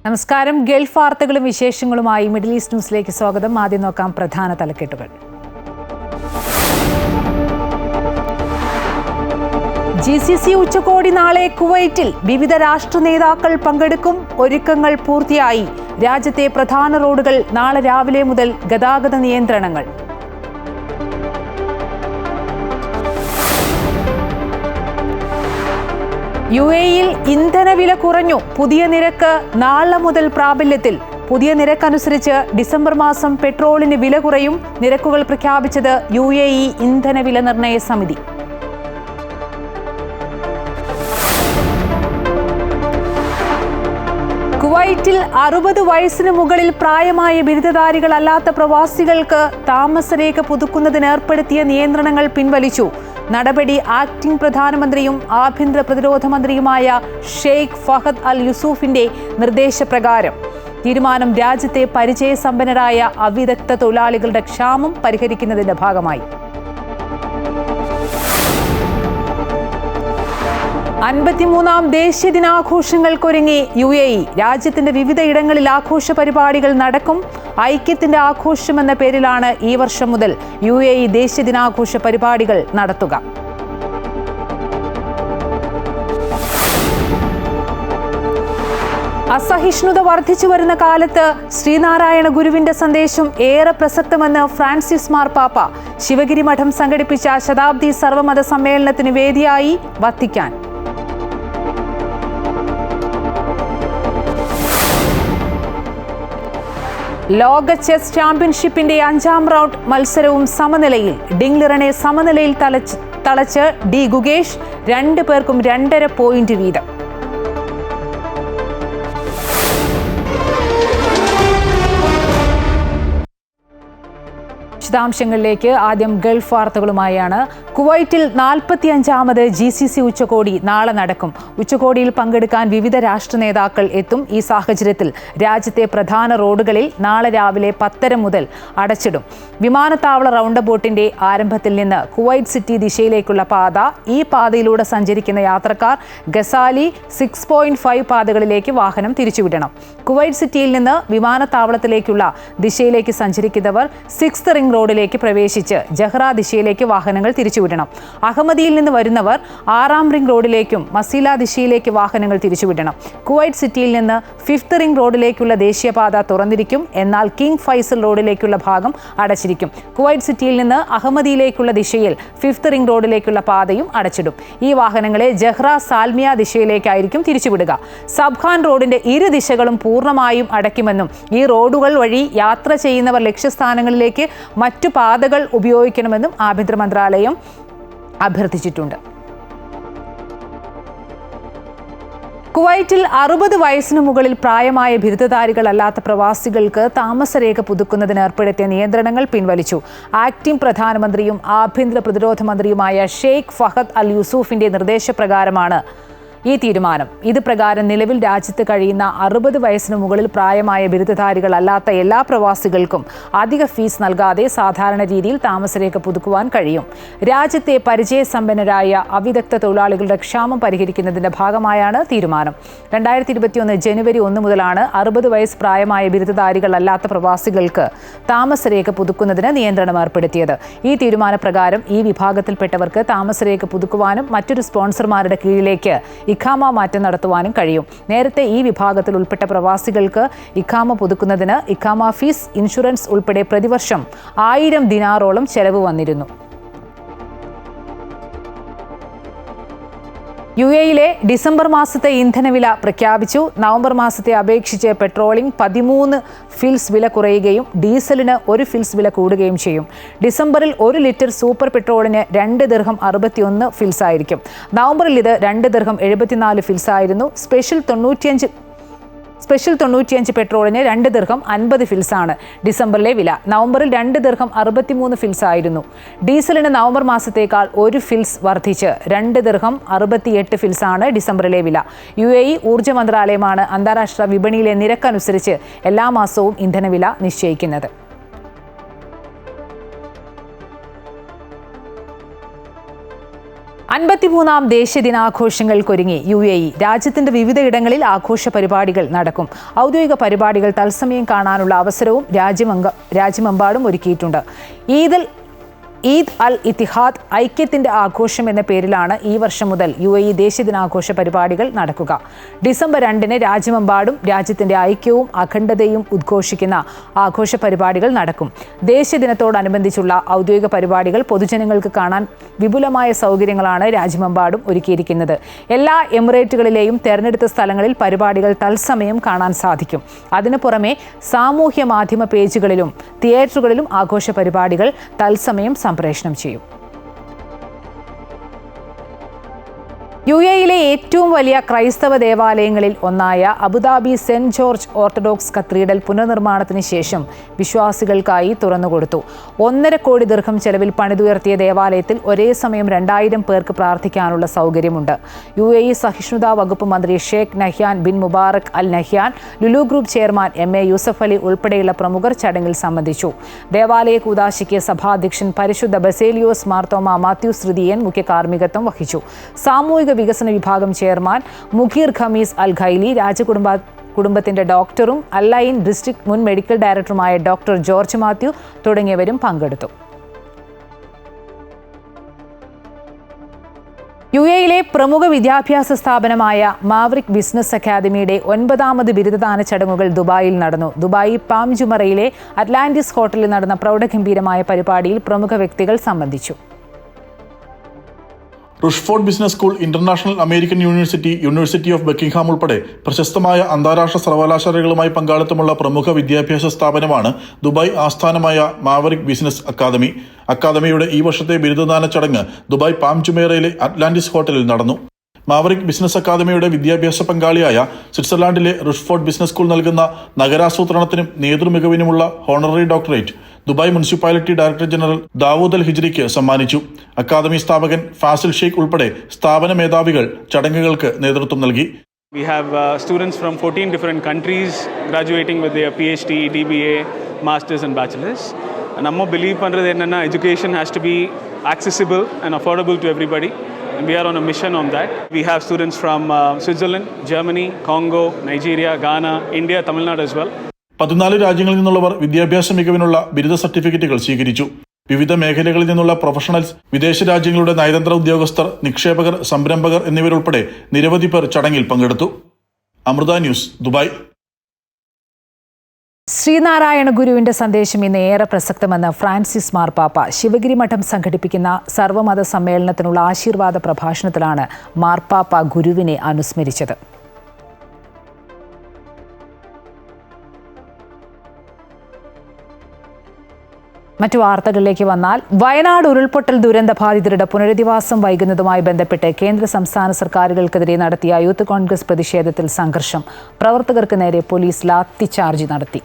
നമസ്കാരം. ഗൾഫ് വാർത്തകളും വിശേഷങ്ങളുമായി മിഡിൽ ഈസ്റ്റ് ന്യൂസിലേക്ക് സ്വാഗതം. ആദ്യം നോക്കാം പ്രധാന തലക്കെട്ടുകൾ. GCC ഉച്ചകോടി നാളെ കുവൈറ്റിൽ. വിവിധ രാഷ്ട്ര നേതാക്കൾ പങ്കെടുക്കും. ഒരുക്കങ്ങൾ പൂർത്തിയായി. രാജ്യത്തെ പ്രധാന റോഡുകൾ നാളെ രാവിലെ മുതൽ ഗതാഗത നിയന്ത്രണങ്ങൾ. UAE-യിൽ ഇന്ധനവില കുറഞ്ഞു. പുതിയ നിരക്ക് നാളെ മുതൽ പ്രാബല്യത്തിൽ. പുതിയ നിരക്കനുസരിച്ച് ഡിസംബർ മാസം പെട്രോളിന് വില കുറയും. നിരക്കുകൾ പ്രഖ്യാപിച്ചത് UAE ഇന്ധനവില നിർണയ സമിതി. കുവൈറ്റിൽ 60 വയസ്സിന് മുകളിൽ പ്രായമായ ബിരുദധാരികളല്ലാത്ത പ്രവാസികൾക്ക് താമസരേഖ പുതുക്കുന്നതിന് ഏർപ്പെടുത്തിയ നിയന്ത്രണങ്ങൾ പിൻവലിച്ചു. നടപടി ആക്ടിംഗ് പ്രധാനമന്ത്രിയും ആഭ്യന്തര പ്രതിരോധ മന്ത്രിയുമായ ഷെയ്ഖ് ഫഹദ് അൽ യൂസുഫിന്റെ നിർദ്ദേശപ്രകാരം. തീരുമാനം രാജ്യത്തെ പരിചയസമ്പന്നരായ അവിദഗ്ധ തൊഴിലാളികളുടെ ക്ഷാമം പരിഹരിക്കുന്നതിന്റെ ഭാഗമായി. 53ാം ദേശീയ ദിനാഘോഷങ്ങൾക്കൊരുങ്ങി UAE. രാജ്യത്തിന്റെ വിവിധ ഇടങ്ങളിൽ ആഘോഷ പരിപാടികൾ നടക്കും. ഐക്യത്തിന്റെ ആഘോഷം എന്ന പേരിലാണ് ഈ വർഷം മുതൽ UAE ദേശീയ ദിനാഘോഷ പരിപാടികൾ നടത്തുക. അസഹിഷ്ണുത വർദ്ധിച്ചു വരുന്ന കാലത്ത് ശ്രീനാരായണ ഗുരുവിന്റെ സന്ദേശം ഏറെ പ്രസക്തമെന്ന് ഫ്രാൻസിസ് മാർപ്പാപ്പ. ശിവഗിരി മഠം സംഘടിപ്പിച്ച ശതാബ്ദി സർവമത സമ്മേളനത്തിന് വേദിയായി വത്തിക്കാൻ. ലോക ചെസ് ചാമ്പ്യൻഷിപ്പിന്റെ 5ാം റൗണ്ട് മത്സരവും സമനിലയിൽ. ഡിംഗ്ലിറനെ സമനിലയിൽ തളച്ച് ഡി ഗുഗേഷ്. 2 പേർക്കും 2.5 പോയിന്റ് വീതം. വിശദാംശങ്ങളിലേക്ക്. ആദ്യം ഗൾഫ് വാർത്തകളുമായാണ്. കുവൈറ്റിൽ 45ാമത് GCC ഉച്ചകോടി നാളെ നടക്കും. ഉച്ചകോടിയിൽ പങ്കെടുക്കാൻ വിവിധ രാഷ്ട്ര നേതാക്കൾ എത്തും. ഈ സാഹചര്യത്തിൽ രാജ്യത്തെ പ്രധാന റോഡുകളിൽ നാളെ രാവിലെ 10:30 മുതൽ അടച്ചിടും. വിമാനത്താവള റൗണ്ട് ബോട്ടിന്റെ ആരംഭത്തിൽ നിന്ന് കുവൈറ്റ് സിറ്റി ദിശയിലേക്കുള്ള പാത. ഈ പാതയിലൂടെ സഞ്ചരിക്കുന്ന യാത്രക്കാർ ഗസാലി 6.5 പാതകളിലേക്ക് വാഹനം തിരിച്ചുവിടണം. കുവൈറ്റ് സിറ്റിയിൽ നിന്ന് വിമാനത്താവളത്തിലേക്കുള്ള ദിശയിലേക്ക് സഞ്ചരിക്കുന്നവർ 6th റിംഗ് റോഡിലേക്ക് പ്രവേശിച്ച് ജഹ്റ ദിശയിലേക്ക് വാഹനങ്ങൾ തിരിച്ചുവിടണം. അഹമ്മദിയിൽ നിന്ന് വരുന്നവർ 6ാം റിംഗ് റോഡിലേക്കും മസീല ദിശയിലേക്ക് വാഹനങ്ങൾ തിരിച്ചുവിടണം. കുവൈറ്റ് സിറ്റിയിൽ നിന്ന് 5th റിംഗ് റോഡിലേക്കുള്ള ദേശീയപാത തുറന്നിരിക്കും. എന്നാൽ കിങ് ഫൈസൽ റോഡിലേക്കുള്ള ഭാഗം അടച്ചിരിക്കും. കുവൈറ്റ് സിറ്റിയിൽ നിന്ന് അഹമ്മദിയിലേക്കുള്ള ദിശയിൽ 5th റിംഗ് റോഡിലേക്കുള്ള പാതയും അടച്ചിടും. ഈ വാഹനങ്ങളെ ജഹ്റ സാൽമിയ ദിശയിലേക്കായിരിക്കും തിരിച്ചുവിടുക. സബ്ഖാൻ റോഡിന്റെ ഇരു ദിശകളും പൂർണ്ണമായും അടയ്ക്കുമെന്നും ഈ റോഡുകൾ വഴി യാത്ര ചെയ്യുന്നവർ ലക്ഷ്യസ്ഥാനങ്ങളിലേക്ക് മറ്റു പാതകൾ ഉപയോഗിക്കണമെന്നും ആഭ്യന്തര മന്ത്രാലയം അഭ്യർത്ഥിച്ചിട്ടുണ്ട്. കുവൈറ്റിൽ 60 വയസ്സിനു മുകളിൽ പ്രായമായ ബിരുദധാരികളല്ലാത്ത പ്രവാസികൾക്ക് താമസരേഖ പുതുക്കുന്നതിന് ഏർപ്പെടുത്തിയ നിയന്ത്രണങ്ങൾ പിൻവലിച്ചു. ആക്ടിംഗ് പ്രധാനമന്ത്രിയും ആഭ്യന്തര പ്രതിരോധ മന്ത്രിയുമായ ഷെയ്ഖ് ഫഹദ് അൽ യൂസുഫിന്റെ നിർദ്ദേശപ്രകാരമാണ് ഈ തീരുമാനം. ഇത് പ്രകാരം നിലവിൽ രാജ്യത്ത് കഴിയുന്ന 60 വയസ്സിന് മുകളിൽ പ്രായമായ ബിരുദധാരികളല്ലാത്ത എല്ലാ പ്രവാസികൾക്കും അധിക ഫീസ് നൽകാതെ സാധാരണ രീതിയിൽ താമസരേഖ പുതുക്കുവാൻ കഴിയും. രാജ്യത്തെ പരിചയസമ്പന്നരായ അവിദഗ്ധ തൊഴിലാളികളുടെ ക്ഷാമം പരിഹരിക്കുന്നതിന്റെ ഭാഗമായാണ് തീരുമാനം. 2021 ജനുവരി 1 മുതലാണ് 60 വയസ്സ് പ്രായമായ ബിരുദധാരികളല്ലാത്ത പ്രവാസികൾക്ക് താമസരേഖ പുതുക്കുന്നതിന് നിയന്ത്രണം ഏർപ്പെടുത്തിയത്. ഈ തീരുമാനപ്രകാരം ഈ വിഭാഗത്തിൽപ്പെട്ടവർക്ക് താമസരേഖ പുതുക്കുവാനും മറ്റൊരു സ്പോൺസർമാരുടെ കീഴിലേക്ക് ഇഖാമ മാറ്റം നടത്തുവാനും കഴിയും. നേരത്തെ ഈ വിഭാഗത്തിൽ ഉൾപ്പെട്ട പ്രവാസികൾക്ക് ഇഖാമ പുതുക്കുന്നതിന് ഇഖാമ ഫീസ്, ഇൻഷുറൻസ് ഉൾപ്പെടെ പ്രതിവർഷം 1000 ദിനാറോളം ചെലവ് വന്നിരുന്നു. UAE-യിലെ ഡിസംബർ മാസത്തെ ഇന്ധനവില പ്രഖ്യാപിച്ചു. നവംബർ മാസത്തെ അപേക്ഷിച്ച് പെട്രോളിന് 13 ഫിൽസ് വില കുറയുകയും ഡീസലിന് 1 ഫിൽസ് വില കൂടുകയും ചെയ്യും. ഡിസംബറിൽ 1 ലിറ്റർ സൂപ്പർ പെട്രോളിന് 2 ദിർഹം 61 ഫിൽസ് ആയിരിക്കും. നവംബറിൽ ഇത് 2 ദിർഹം 74 ഫിൽസ് ആയിരുന്നു. സ്പെഷ്യൽ 95 പെട്രോളിന് 2 ദിർഹം 50 ഫിൽസാണ് ഡിസംബറിലെ വില. നവംബറിൽ 2 ദിർഹം 63 ഫിൽസ് ആയിരുന്നു. ഡീസലിന് നവംബർ മാസത്തേക്കാൾ 1 ഫിൽസ് വർദ്ധിച്ച് 2 ദിർഹം 68 ഫിൽസാണ് ഡിസംബറിലെ വില. UAE ഊർജ്ജ മന്ത്രാലയമാണ് അന്താരാഷ്ട്ര വിപണിയിലെ നിരക്കനുസരിച്ച് എല്ലാ മാസവും ഇന്ധനവില നിശ്ചയിക്കുന്നത്. 53-ാം ദേശീയ ദിനാഘോഷങ്ങൾക്കൊരുങ്ങി UAE. രാജ്യത്തിന്റെ വിവിധയിടങ്ങളിൽ ആഘോഷ പരിപാടികൾ നടക്കും. ഔദ്യോഗിക പരിപാടികൾ തത്സമയം കാണാനുള്ള അവസരവും രാജ്യമെമ്പാടും ഒരുക്കിയിട്ടുണ്ട്. ഈദ് അൽ ഇത്തിഹാദ് ഐക്യത്തിന്റെ ആഘോഷം എന്ന പേരിലാണ് ഈ വർഷം മുതൽ UAE ദേശീയ ദിനാഘോഷ പരിപാടികൾ നടക്കുക. ഡിസംബർ 2-ന് രാജ്യമെമ്പാടും രാജ്യത്തിന്റെ ഐക്യവും അഖണ്ഡതയും ഉദ്ഘോഷിക്കുന്ന ആഘോഷ പരിപാടികൾ നടക്കും. ദേശീയ ദിനത്തോടനുബന്ധിച്ചുള്ള ഔദ്യോഗിക പരിപാടികൾ പൊതുജനങ്ങൾക്ക് കാണാൻ വിപുലമായ സൗകര്യങ്ങളാണ് രാജ്യമെമ്പാടും ഒരുക്കിയിരിക്കുന്നത്. എല്ലാ എമിറേറ്റുകളിലെയും തെരഞ്ഞെടുത്ത സ്ഥലങ്ങളിൽ പരിപാടികൾ തത്സമയം കാണാൻ സാധിക്കും. അതിനു പുറമെ സാമൂഹ്യ മാധ്യമ പേജുകളിലും തിയേറ്ററുകളിലും ആഘോഷ പരിപാടികൾ തത്സമയം സംപ്രേഷണം ചെയ്യും. UAEയിലെ ഏറ്റവും വലിയ ക്രൈസ്തവ ദേവാലയങ്ങളിൽ ഒന്നായ Abu Dhabi saint George orthodox cathedral പുനർനിർമ്മാണത്തിന് ശേഷം വിശ്വാസികൾക്കായി തുറന്നുകൊടുത്തു. 1.5 കോടി ദിർഹം ചെലവിൽ പണിതുയർത്തിയ ദേവാലയത്തിൽ ഒരേ സമയം 2000 പേർക്ക് പ്രാർത്ഥിക്കാനുള്ള സൗകര്യമുണ്ട്. UAE സഹിഷ്ണുതാ വകുപ്പ് മന്ത്രി Sheikh Nahyan bin Mubarak Al Nahyan, Lulu group chairman MA Yusuff Ali ഉൾപ്പെടെയുള്ള പ്രമുഖർ ചടങ്ങിൽ സംബന്ധിച്ചു. ദേവാലയ കൂദാശിക്ക് സഭാധ്യക്ഷൻ പരിശുദ്ധ ബസേലിയോസ് മാർത്തോമ മാത്യൂസ് തൃതീയൻ മുഖ്യ കാർമ്മികത്വം വഹിച്ചു. സാമൂഹിക വികസന വിഭാഗം ചെയർമാൻ മുഖീർ ഖമീസ് അൽ ഖൈലി, കുടുംബത്തിന്റെ ഡോക്ടറും അല്ലൈൻ ഡിസ്ട്രിക്ട് മുൻ മെഡിക്കൽ ഡയറക്ടറുമായ ഡോക്ടർ ജോർജ് മാത്യു തുടങ്ങിയവരും പങ്കെടുത്തു. UAEയിലെ പ്രമുഖ വിദ്യാഭ്യാസ സ്ഥാപനമായ മാവറിക് ബിസിനസ് അക്കാദമിയുടെ 9ാമത് ബിരുദദാന ചടങ്ങുകൾ ദുബായിൽ നടന്നു. ദുബായ് പാം ജുമറയിലെ അറ്റ്ലാന്റിസ് ഹോട്ടലിൽ നടന്ന പ്രൗഢഗംഭീരമായ പരിപാടിയിൽ പ്രമുഖ വ്യക്തികൾ സംബന്ധിച്ചു. Rushford business school, international American university, university of Buckingham ഉൾപ്പെടെ പ്രശസ്തമായ അന്താരാഷ്ട്ര സർവകലാശാലകളുമായി പങ്കാളിത്തമുള്ള പ്രമുഖ വിദ്യാഭ്യാസ സ്ഥാപനമാണ് ദുബായ് ആസ്ഥാനമായ മാവറിക് ബിസിനസ് അക്കാദമി. അക്കാദമിയുടെ ഈ വർഷത്തെ ബിരുദദാന ചടങ്ങ് ദുബായ് പാം ജുമേറയിലെ അറ്റ്ലാന്റിസ് ഹോട്ടലിൽ നടന്നു. മാവറിക് ബിസിനസ് അക്കാദമിയുടെ വിദ്യാഭ്യാസ പങ്കാളിയായ സ്വിറ്റ്സർലാൻഡിലെ റുഷ്ഫോർഡ് ബിസിനസ് സ്കൂൾ നൽകുന്ന നഗരാസൂത്രണത്തിനും നേതൃമികവിനുമുള്ള honorary doctorate Dubai municipality director general Dawood Al ഹിജ്രിക്ക് സമ്മാനിച്ചു. അക്കാദമി സ്ഥാപകൻ ഫാസിൽ ഷെയ്ഖ് ഉൾപ്പെടെ സ്ഥാപന മേധാവികൾ ചടങ്ങുകൾക്ക് നേതൃത്വം നൽകി. We have students from 14 different countries graduating with their PhD, DBA, Masters and Bachelors. Nammo believe pandrathu enna education has to be accessible and affordable to everybody, and we are on a mission on that. We have students from Switzerland, Germany, Congo, Nigeria, Ghana, India, Tamil Nadu as well. 14 രാജ്യങ്ങളിൽ നിന്നുള്ളവർ വിദ്യാഭ്യാസ മികവിനുള്ള ബിരുദ സർട്ടിഫിക്കറ്റുകൾ സ്വീകരിച്ചു. വിവിധ മേഖലകളിൽ നിന്നുള്ള professionals, വിദേശ രാജ്യങ്ങളുടെ നയതന്ത്ര ഉദ്യോഗസ്ഥർ, നിക്ഷേപകർ, സംരംഭകർ എന്നിവരുൾപ്പെടെ നിരവധി പേർ ചടങ്ങിൽ പങ്കെടുത്തു. Amrita news, Dubai. ശ്രീനാരായണ ഗുരുവിന്റെ സന്ദേശം ഇന്ന് ഏറെ പ്രസക്തമെന്ന് ഫ്രാൻസിസ് മാർപ്പാപ്പ. ശിവഗിരി മഠം സംഘടിപ്പിക്കുന്ന സർവ്വമത സമ്മേളനത്തിനുള്ള ആശീർവാദ പ്രഭാഷണത്തിലാണ് മാർപ്പാപ്പ ഗുരുവിനെ അനുസ്മരിച്ചത്. മറ്റു വാർത്തകളിലേക്ക് വന്നാൽ, വയനാട് ഉരുൾപൊട്ടൽ ദുരന്ത ബാധിതരുടെ പുനരധിവാസം വൈകുന്നതുമായി ബന്ധപ്പെട്ട് കേന്ദ്ര സംസ്ഥാന സർക്കാരുകൾക്കെതിരെ നടത്തിയ യൂത്ത് കോൺഗ്രസ് പ്രതിഷേധത്തിൽ സംഘർഷം. പ്രവർത്തകർക്ക് നേരെ പോലീസ് ലാത്തിചാർജ് നടത്തി.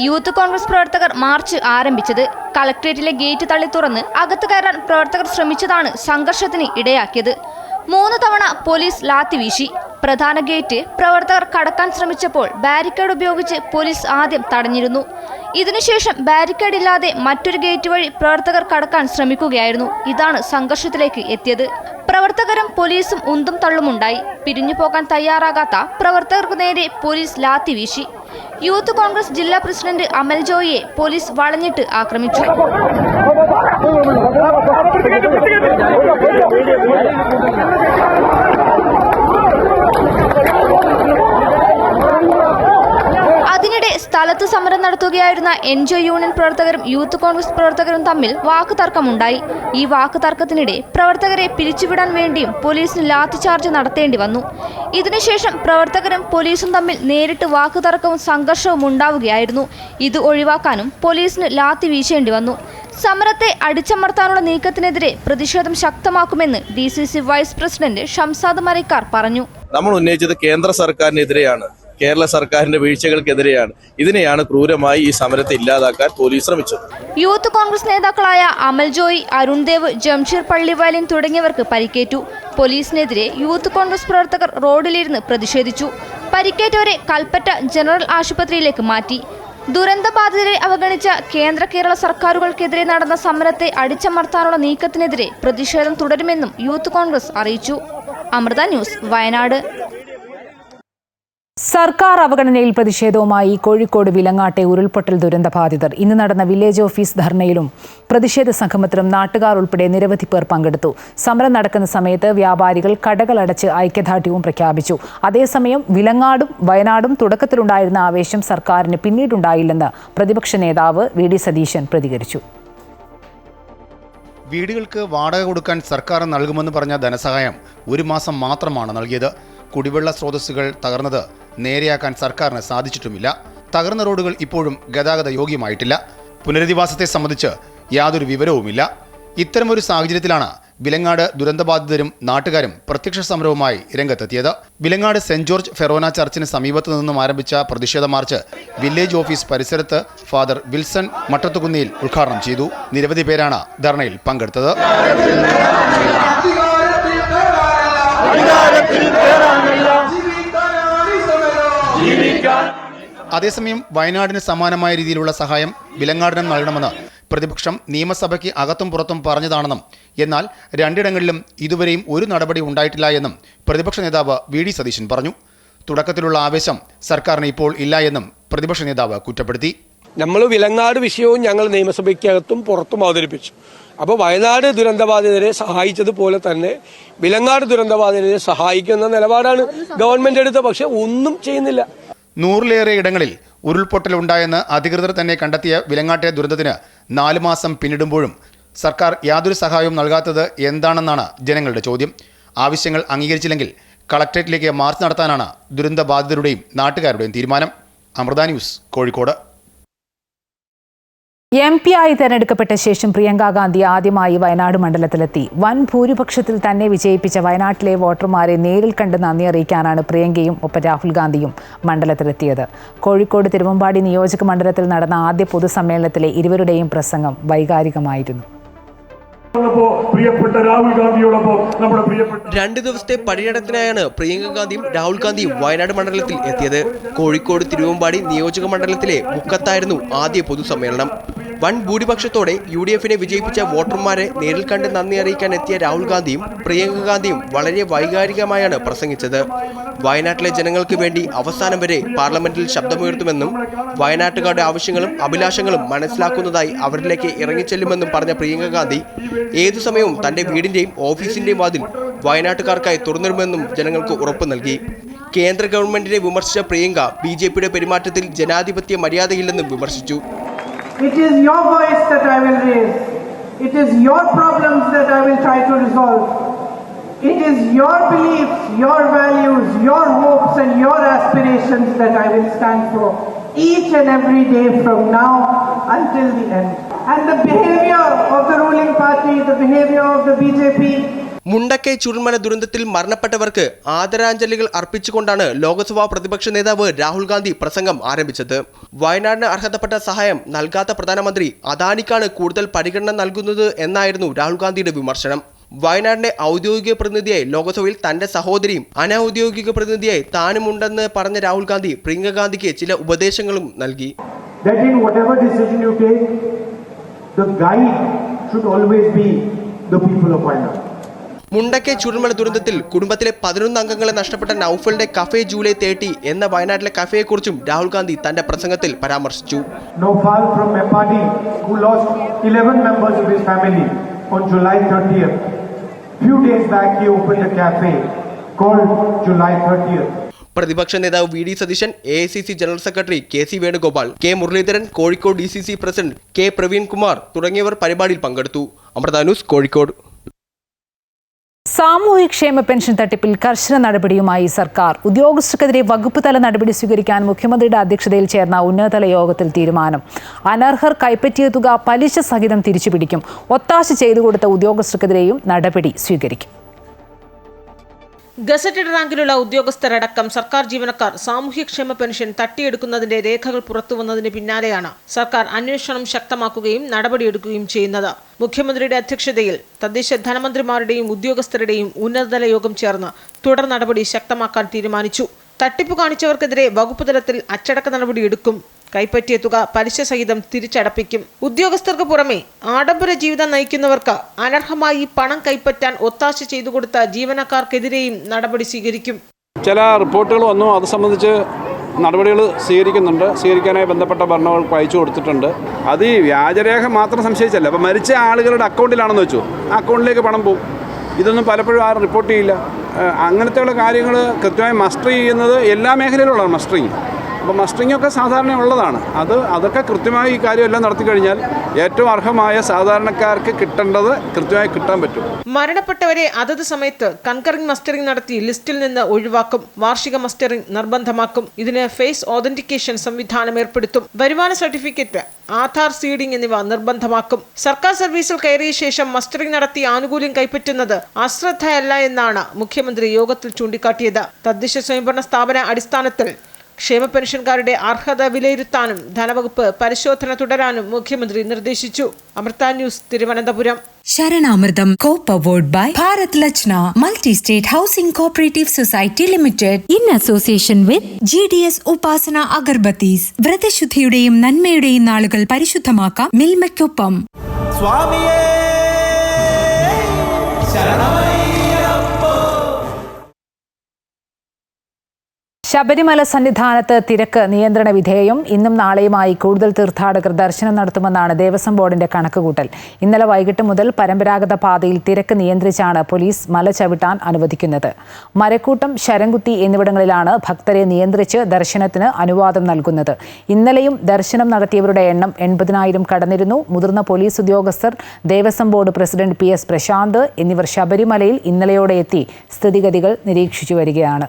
യൂത്ത് കോൺഗ്രസ് പ്രവർത്തകർ മാർച്ച് ആരംഭിച്ചത്. കളക്ട്രേറ്റിലെ ഗേറ്റ് തള്ളി തുറന്ന് അകത്ത് കയറാൻ പ്രവർത്തകർ ശ്രമിച്ചതാണ് സംഘർഷത്തിന് ഇടയാക്കിയത്. 3 തവണ പോലീസ് ലാത്തി വീശി. പ്രധാന ഗേറ്റ് പ്രവർത്തകർ കടക്കാൻ ശ്രമിച്ചപ്പോൾ ബാരിക്കേഡ് ഉപയോഗിച്ച് പോലീസ് ആദ്യം തടഞ്ഞിരുന്നു. ഇതിനുശേഷം ബാരിക്കേഡ് ഇല്ലാതെ മറ്റൊരു ഗേറ്റ് വഴി പ്രവർത്തകർ കടക്കാൻ ശ്രമിക്കുകയായിരുന്നു. ഇതാണ് സംഘർഷത്തിലേക്ക് എത്തിയത്. പ്രവർത്തകരും പോലീസും ഉന്തും തള്ളുമുണ്ടായി. പിരിഞ്ഞു പോകാൻ തയ്യാറാകാത്ത പ്രവർത്തകർക്ക് നേരെ പോലീസ് ലാത്തി വീശി. യൂത്ത് കോൺഗ്രസ് ജില്ലാ പ്രസിഡന്റ് അമൽ ജോയിയെ പോലീസ് വളഞ്ഞിട്ട് ആക്രമിച്ചു. അതിനിടെ സ്ഥലത്ത് സമരം നടത്തുകയായിരുന്ന എൻജോയ് യൂണിയൻ പ്രവർത്തകരും യൂത്ത് കോൺഗ്രസ് പ്രവർത്തകരും തമ്മിൽ വാക്കുതർക്കമുണ്ടായി. ഈ വാക്കുതർക്കത്തിനിടെ പ്രവർത്തകരെ പിരിച്ചുവിടാൻ വേണ്ടിയും പോലീസിന് ലാത്തിചാർജ് നടത്തേണ്ടി വന്നു. ഇതിനുശേഷം പ്രവർത്തകരും പോലീസും തമ്മിൽ നേരിട്ട് വാക്കുതർക്കവും സംഘർഷവും ഉണ്ടാവുകയായിരുന്നു. ഇത് ഒഴിവാക്കാനും പോലീസിന് ലാത്തി വീശേണ്ടി വന്നു. സമരത്തെ അടിച്ചമർത്താനുള്ള നീക്കത്തിനെതിരെ പ്രതിഷേധം ശക്തമാക്കുമെന്ന് DCC vice president Shamsad Marakkar പറഞ്ഞു. നമ്മൾ ഉന്നയിച്ചത് കേന്ദ്ര സർക്കാരിനെതിരെയാണ്, കേരള സർക്കാരിന്റെ വീഴ്ചകൾക്കെതിരെയാണ്. ഇതിനെയാണ് ക്രൂരമായി ഈ സമരത്തെ ഇല്ലാതാക്കാൻ പോലീസ് ശ്രമിച്ചത്. യൂത്ത് കോൺഗ്രസ് നേതാക്കളായ അമൽ ജോയി, അരുൺ ദേവ്, ജംഷീർ പള്ളിവാലിൻ തുടങ്ങിയവർക്ക് പരിക്കേറ്റു. പോലീസിനെതിരെ യൂത്ത് കോൺഗ്രസ് പ്രവർത്തകർ റോഡിലിരുന്ന് പ്രതിഷേധിച്ചു. പരിക്കേറ്റവരെ കൽപ്പറ്റ ജനറൽ ആശുപത്രിയിലേക്ക് മാറ്റി. ദുരന്തബാധിതരെ അവഗണിച്ച കേന്ദ്ര കേരള സർക്കാരുകൾക്കെതിരെ നടന്ന സമരത്തെ അടിച്ചമർത്താനുള്ള നീക്കത്തിനെതിരെ പ്രതിഷേധം തുടരുമെന്നും യൂത്ത് കോൺഗ്രസ് അറിയിച്ചു. അമൃത ന്യൂസ്, വയനാട്. സർക്കാർ അവഗണനയിൽ പ്രതിഷേധവുമായി കോഴിക്കോട് വിലങ്ങാട്ടെ ഉരുൾപൊട്ടൽ ദുരന്തബാധിതർ. ഇന്ന് നടന്ന വില്ലേജ് ഓഫീസ് ധർണയിലും പ്രതിഷേധ സംഗമത്തിലും നാട്ടുകാർ ഉൾപ്പെടെ നിരവധി പേർ പങ്കെടുത്തു. സമരം നടക്കുന്ന സമയത്ത് വ്യാപാരികൾ കടകളടച്ച് ഐക്യദാർഢ്യവും പ്രഖ്യാപിച്ചു. അതേസമയം വിലങ്ങാടും വയനാടും തുടക്കത്തിലുണ്ടായിരുന്ന ആവേശം സർക്കാരിന് പിന്നീടുണ്ടായില്ലെന്ന് പ്രതിപക്ഷ നേതാവ് വി.ഡി. സതീശൻ പ്രതികരിച്ചു. വീടുകൾക്ക് വാടക കൊടുക്കാൻ സർക്കാർ നൽകുമെന്ന് പറഞ്ഞ ധനസഹായം 1 മാസം മാത്രമാണ് നൽകിയത്. കുടിവെള്ള സ്രോതസ്സുകൾ തകർന്നത് നേരെയാക്കാൻ സർക്കാരിന് സാധിച്ചിട്ടുമില്ല. തകർന്ന റോഡുകൾ ഇപ്പോഴും ഗതാഗത യോഗ്യമായിട്ടില്ല. പുനരധിവാസത്തെ സംബന്ധിച്ച് യാതൊരു വിവരവുമില്ല. ഇത്തരമൊരു സാഹചര്യത്തിലാണ് വിലങ്ങാട് ദുരന്തബാധിതരും നാട്ടുകാരും പ്രത്യക്ഷ സമരവുമായി രംഗത്തെത്തിയത്. വിലങ്ങാട് സെന്റ് ജോർജ് ഫെറോന ചർച്ചിന് സമീപത്തു നിന്നും ആരംഭിച്ച പ്രതിഷേധ മാർച്ച് വില്ലേജ് ഓഫീസ് പരിസരത്ത് ഫാദർ വിൽസൺ മട്ടത്തുകുന്നിയിൽ ഉദ്ഘാടനം ചെയ്തു. നിരവധി പേരാണ് ധർണയിൽ പങ്കെടുത്തത്. അതേസമയം വയനാടിന് സമാനമായ രീതിയിലുള്ള സഹായം വിലങ്ങാടിനും നൽകണമെന്ന് പ്രതിപക്ഷം നിയമസഭയ്ക്ക് അകത്തും പുറത്തും പറഞ്ഞതാണെന്നും എന്നാൽ 2 ഇടങ്ങളിലും ഇതുവരെയും ഒരു നടപടി ഉണ്ടായിട്ടില്ല എന്നും പ്രതിപക്ഷ നേതാവ് വി.ഡി. സതീശൻ പറഞ്ഞു. തുടക്കത്തിലുള്ള ആവേശം സർക്കാരിന് ഇപ്പോൾ ഇല്ല എന്നും പ്രതിപക്ഷ നേതാവ് കുറ്റപ്പെടുത്തി. നമ്മൾ വിലങ്ങാട് വിഷയവും ഞങ്ങൾ നിയമസഭയ്ക്കകത്തും പുറത്തും അവതരിപ്പിച്ചു. അപ്പോൾ വയനാട് ദുരന്തബാധിതരെ സഹായിച്ചതുപോലെ തന്നെ വിലങ്ങാട് ദുരന്തബാധിതരെ സഹായിക്കുന്ന നിലപാടാണ് ഗവൺമെന്റ് എടുത്തത്. പക്ഷെ ഒന്നും ചെയ്യുന്നില്ല. 100-ലേറെ ഇടങ്ങളിൽ ഉരുൾപൊട്ടലുണ്ടായെന്ന് അധികൃതർ തന്നെ കണ്ടെത്തിയ വിലങ്ങാട്ടെ ദുരന്തത്തിന് 4 മാസം പിന്നിടുമ്പോഴും സർക്കാർ യാതൊരു സഹായവും നൽകാത്തത് എന്താണെന്നാണ് ജനങ്ങളുടെ ചോദ്യം. ആവശ്യങ്ങൾ അംഗീകരിച്ചില്ലെങ്കിൽ കളക്ടറേറ്റിലേക്ക് മാർച്ച് നടത്താനാണ് ദുരന്തബാധിതരുടെയും നാട്ടുകാരുടെയും തീരുമാനം. അമൃത ന്യൂസ്, കോഴിക്കോട്. MP ആയി തെരഞ്ഞെടുക്കപ്പെട്ട ശേഷം പ്രിയങ്ക ഗാന്ധി ആദ്യമായി വയനാട് മണ്ഡലത്തിലെത്തി. വൻ ഭൂരിപക്ഷത്തിൽ തന്നെ വിജയിപ്പിച്ച വയനാട്ടിലെ വോട്ടർമാരെ നേരിൽ കണ്ട് നന്ദി അറിയിക്കാനാണ് പ്രിയങ്കയും ഒപ്പം രാഹുൽ ഗാന്ധിയും മണ്ഡലത്തിലെത്തിയത്. കോഴിക്കോട് തിരുവമ്പാടി നിയോജക മണ്ഡലത്തിൽ നടന്ന ആദ്യ പൊതുസമ്മേളനത്തിലെ ഇരുവരുടെയും പ്രസംഗം വൈകാരികമായിരുന്നു. 2 ദിവസത്തെ പര്യടനത്തിനായാണ് പ്രിയങ്ക ഗാന്ധിയും രാഹുൽ ഗാന്ധിയും വയനാട് മണ്ഡലത്തിൽ എത്തിയത്. കോഴിക്കോട് തിരുവമ്പാടി നിയോജക മണ്ഡലത്തിലെ മുക്കത്തായിരുന്നു ആദ്യ പൊതുസമ്മേളനം. വൻ ഭൂരിപക്ഷത്തോടെ UDF-നെ വിജയിപ്പിച്ച വോട്ടർമാരെ നേരിൽ കണ്ട് നന്ദി അറിയിക്കാൻ എത്തിയ രാഹുൽ ഗാന്ധിയും പ്രിയങ്ക ഗാന്ധിയും വളരെ വൈകാരികമായാണ് പ്രസംഗിച്ചത്. വയനാട്ടിലെ ജനങ്ങൾക്ക് വേണ്ടി അവസാനം വരെ പാർലമെന്റിൽ ശബ്ദമുയർത്തുമെന്നും വയനാട്ടുകാരുടെ ആവശ്യങ്ങളും അഭിലാഷങ്ങളും മനസ്സിലാക്കുന്നതായി അവരിലേക്ക് ഇറങ്ങിച്ചെല്ലുമെന്നും പറഞ്ഞ പ്രിയങ്ക ഗാന്ധി ഏതു സമയവും തന്റെ വീടിന്റെയും ഓഫീസിന്റെയും വാതിൽ വയനാട്ടുകാർക്കായി തുറന്നിടുമെന്നും ജനങ്ങൾക്ക് ഉറപ്പ് നൽകി. കേന്ദ്ര ഗവൺമെന്റിനെ വിമർശിച്ച പ്രിയങ്ക BJP-യുടെ പെരുമാറ്റത്തിൽ ജനാധിപത്യ മര്യാദയില്ലെന്നും വിമർശിച്ചു. It is your voice that I will raise. It is your problems that I will try to resolve. It is your beliefs, your values, your hopes and your aspirations that I will stand for each and every day from now until the end. And the behavior of the ruling party, the behavior of the BJP, Mundakkai ചുഴൽമല ദുരന്തത്തിൽ മരണപ്പെട്ടവർക്ക് ആദരാഞ്ജലികൾ അർപ്പിച്ചുകൊണ്ടാണ് ലോക്സഭാ പ്രതിപക്ഷ നേതാവ് രാഹുൽ ഗാന്ധി പ്രസംഗം ആരംഭിച്ചത്. വയനാടിന് അർഹതപ്പെട്ട സഹായം നൽകാത്ത പ്രധാനമന്ത്രി അദാനിക്കാണ് കൂടുതൽ പരിഗണന നൽകുന്നത് എന്നായിരുന്നു രാഹുൽ ഗാന്ധിയുടെ വിമർശനം. വയനാടിന്റെ ഔദ്യോഗിക പ്രതിനിധിയായി ലോക്സഭയിൽ തന്റെ സഹോദരിയും അനൌദ്യോഗിക പ്രതിനിധിയായി താനുമുണ്ടെന്ന് പറഞ്ഞ രാഹുൽ ഗാന്ധി പ്രിയങ്ക ഗാന്ധിക്ക് ചില ഉപദേശങ്ങളും നൽകി. മുണ്ടക്കൈ ചുഴൽമല ദുരന്തത്തിൽ കുടുംബത്തിലെ 11 അംഗങ്ങളെ നഷ്ടപ്പെട്ട നൌഫലിന്റെ കഫേ ജൂലൈ 30 എന്ന വയനാട്ടിലെ കഫേയെക്കുറിച്ചും രാഹുൽ ഗാന്ധി തന്റെ പ്രസംഗത്തിൽ പരാമർശിച്ചു. Naufal from Mepadi, who lost 11 members of his family on July 30th. Few days back he opened a cafe called July 30th. പ്രതിപക്ഷ നേതാവ് VD. Satheesan, AICC general secretary KC Venugopal, K Muraleedharan, Kozhikode DCC president K Praveen Kumar തുടങ്ങിയവർ പരിപാടിയിൽ പങ്കെടുത്തു. Amrita news, Kozhikode. സാമൂഹ്യക്ഷേമ pension തട്ടിപ്പിൽ കർശന നടപടിയുമായി സർക്കാർ. ഉദ്യോഗസ്ഥർക്കെതിരെ വകുപ്പ് തല നടപടി സ്വീകരിക്കാൻ മുഖ്യമന്ത്രിയുടെ അധ്യക്ഷതയിൽ ചേർന്ന ഉന്നതതല യോഗത്തിൽ തീരുമാനം. അനർഹർ കൈപ്പറ്റിയ തുക പലിശ സഹിതം തിരിച്ചുപിടിക്കും. ഒത്താശ ചെയ്തു കൊടുത്ത ഉദ്യോഗസ്ഥർക്കെതിരെയും നടപടി സ്വീകരിക്കും. ഗസറ്റഡ് റാങ്കിലുള്ള ഉദ്യോഗസ്ഥരടക്കം സർക്കാർ ജീവനക്കാർ സാമൂഹ്യക്ഷേമ പെൻഷൻ തട്ടിയെടുക്കുന്നതിന്റെ രേഖകൾ പുറത്തുവന്നതിന് പിന്നാലെയാണ് സർക്കാർ അന്വേഷണം ശക്തമാക്കുകയും നടപടിയെടുക്കുകയും ചെയ്യുന്നത്. മുഖ്യമന്ത്രിയുടെ അധ്യക്ഷതയിൽ തദ്ദേശ ധനമന്ത്രിമാരുടെയും ഉദ്യോഗസ്ഥരുടെയും ഉന്നതതല യോഗം ചേർന്ന് തുടർ നടപടി ശക്തമാക്കാൻ തീരുമാനിച്ചു. തട്ടിപ്പ് കാണിച്ചവർക്കെതിരെ വകുപ്പ് തലത്തിൽ അച്ചടക്ക നടപടിയെടുക്കും. കൈപ്പറ്റിയ തുക പലിശ സഹിതം തിരിച്ചടപ്പിക്കും. ഉദ്യോഗസ്ഥർക്ക് പുറമെ ആഡംബര ജീവിതം നയിക്കുന്നവർക്ക് അനർഹമായി പണം കൈപ്പറ്റാൻ ഒത്താശ ചെയ്തു കൊടുത്ത ജീവനക്കാർക്കെതിരെയും നടപടി സ്വീകരിക്കും. ചില റിപ്പോർട്ടുകൾ വന്നു, അത് സംബന്ധിച്ച് നടപടികൾ സ്വീകരിക്കാനായി ബന്ധപ്പെട്ട ഭരണങ്ങൾക്ക് അയച്ചു കൊടുത്തിട്ടുണ്ട്. അത് ഈ വ്യാജരേഖ മാത്രം സംശയിച്ചല്ല, അപ്പോൾ മരിച്ച ആളുകളുടെ അക്കൗണ്ടിലാണെന്ന് വെച്ചു, ആ അക്കൗണ്ടിലേക്ക് പണം പോകും. ഇതൊന്നും പലപ്പോഴും ആരും റിപ്പോർട്ട് ചെയ്യില്ല. അങ്ങനത്തെയുള്ള കാര്യങ്ങൾ കൃത്യമായി മസ്റ്റർ ചെയ്യുന്നത് എല്ലാ മേഖലയിലുള്ളതാണ് മസ്റ്ററിങ്. അപ്പോൾ മസ്റ്ററിംഗ് ഒക്കെ സാധാരണ ഉള്ളതാണ്. അതൊക്കെ കൃത്യമായി ഈ കാര്യമെല്ലാം നടത്തി കഴിഞ്ഞാൽ ഏറ്റവും അർഹമായ സാധാരണക്കാർക്ക് കിട്ടേണ്ടത് കൃത്യമായി കിട്ടാൻ പറ്റും. മരണപ്പെട്ടവരെ അതത് സമയത്ത് കൺകറിംഗ് മസ്റ്ററിംഗ് നടത്തി ലിസ്റ്റിൽ നിന്ന് ഒഴിവാക്കും. വാർഷിക മസ്റ്ററിംഗ് നിർബന്ധമാക്കും. ഇതിന് ഫേസ് ഓതന്റിക്കേഷൻ സംവിധാനം ഏർപ്പെടുത്തും. വരുമാന സർട്ടിഫിക്കറ്റ്, ആധാർ സീഡിംഗ് എന്നിവ നിർബന്ധമാക്കും. സർക്കാർ സർവീസിൽ കയറിയ ശേഷം മസ്റ്ററിംഗ് നടത്തി ആനുകൂല്യം കൈപ്പറ്റുന്നത് അശ്രദ്ധയല്ല എന്നാണ് മുഖ്യമന്ത്രി യോഗത്തിൽ ചൂണ്ടിക്കാട്ടിയത്. തദ്ദേശ സ്വയംഭരണ സ്ഥാപന അടിസ്ഥാനത്തിൽ ക്ഷേമ പെൻഷൻകാരുടെ അർഹത വിലയിരുത്താനും ധനവകുപ്പ് പരിശോധന തുടരാനും മുഖ്യമന്ത്രി നിർദ്ദേശിച്ചു. Amrita news, Thiruvananthapuram. Saranamritham co-powered by Bharat Lachna Multi-State Housing Cooperative Society Limited in association with GDS Upasana Agarbattis. വ്രതശുദ്ധിയുടെയും നന്മയുടെയും നാളുകൾ പരിശുദ്ധമാക്കാം മിൽമയ്ക്കൊപ്പം. സ്വാമിയേ ശബരിമല സന്നിധാനത്ത് തിരക്ക് നിയന്ത്രണ വിധേയം. ഇന്നും നാളെയുമായി കൂടുതൽ തീർത്ഥാടകർ ദർശനം നടത്തുമെന്നാണ് ദേവസ്വം ബോർഡിന്റെ കണക്കുകൂട്ടൽ. ഇന്നലെ വൈകിട്ട് മുതൽ പരമ്പരാഗത പാതയിൽ തിരക്ക് നിയന്ത്രിച്ചാണ് പോലീസ് മല ചവിട്ടാൻ അനുവദിക്കുന്നത്. മരക്കൂട്ടം, ശരംകുത്തി എന്നിവിടങ്ങളിലാണ് ഭക്തരെ നിയന്ത്രിച്ച് ദർശനത്തിന് അനുവാദം നൽകുന്നത്. ഇന്നലെയും ദർശനം നടത്തിയവരുടെ എണ്ണം 80,000 കടന്നിരുന്നു. മുതിർന്ന പോലീസ് ഉദ്യോഗസ്ഥർ, Devaswom board president PS Prashanth എന്നിവർ ശബരിമലയിൽ ഇന്നലെയോടെ എത്തി സ്ഥിതിഗതികൾ നിരീക്ഷിച്ചു വരികയാണ്.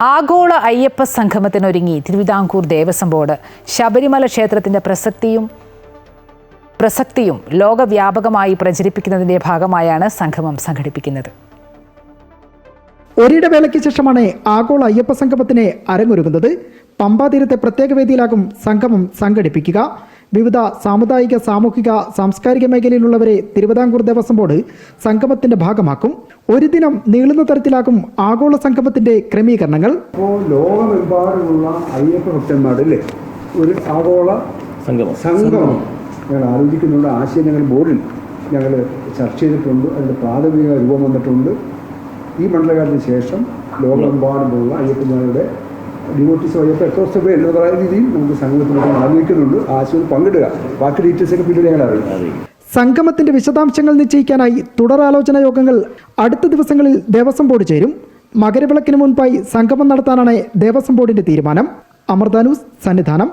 ആഗോള അയ്യപ്പ സംഗമത്തിനൊരുങ്ങി തിരുവിതാംകൂർ ദേവസ്വം ബോർഡ്. ശബരിമല ക്ഷേത്രത്തിന്റെ പ്രസക്തിയും ലോകവ്യാപകമായി പ്രചരിപ്പിക്കുന്നതിന്റെ ഭാഗമായാണ് സംഗമം സംഘടിപ്പിക്കുന്നത്. ഒരിടവേളയ്ക്ക് ശേഷമാണ് ആഗോള അയ്യപ്പ സംഗമത്തിന് അരങ്ങൊരുങ്ങുന്നത്. പമ്പാതീരത്തെ പ്രത്യേക വേദിയിലാകും സംഗമം സംഘടിപ്പിക്കുക. വിവിധ സാമുദായിക, സാമൂഹിക, സാംസ്കാരിക മേഖലയിലുള്ളവരെ തിരുവിതാംകൂർ ദേവസ്വം ബോർഡ് സംഗമത്തിന്റെ ഭാഗമാക്കും. ഒരു ദിനം നീളുന്ന തരത്തിലാകും ആഗോള സംഗമത്തിന്റെ ക്രമീകരണങ്ങൾ. ഇപ്പോൾ ലോകമെമ്പാടുമുള്ള അയ്യപ്പ ഭക്തന്മാരല്ലേ ഒരു ആഗോള സംഗമം ഞങ്ങൾ ആലോചിക്കുന്നുണ്ട്. ആശയം ഞങ്ങൾ ബോർഡിൽ ഞങ്ങൾ ചർച്ച ചെയ്തിട്ടുണ്ട്. അതിൻ്റെ പ്രാഥമിക രൂപം വന്നിട്ടുണ്ട്. ഈ മണ്ഡലകാലത്തിന് ശേഷം ലോകമെമ്പാടുമുള്ള അയ്യപ്പന്മാരുടെ devotees Ayyappa across the world എന്ന് പറയുന്ന രീതിയിൽ നമുക്ക് സംഗമത്തിനോട് ആലോചിക്കുന്നുണ്ട്. ആശയം പങ്കിടുക. ബാക്കി ഡീറ്റെയിൽസ് ഒക്കെ പിന്നീട് ഞങ്ങൾ അറിയാം. സംഗമത്തിന്റെ വിശദാംശങ്ങൾ നിശ്ചയിക്കാനായി തുടരാലോചന യോഗങ്ങൾ അടുത്ത ദിവസങ്ങളിൽ ദേവസ്വം ബോർഡ് ചേരും. മകരവിളക്കിന് മുൻപായി സംഗമം നടത്താനാണ് ദേവസ്വം ബോർഡിന്റെ തീരുമാനം. അമൃത ന്യൂസ്, സന്നിധാനം.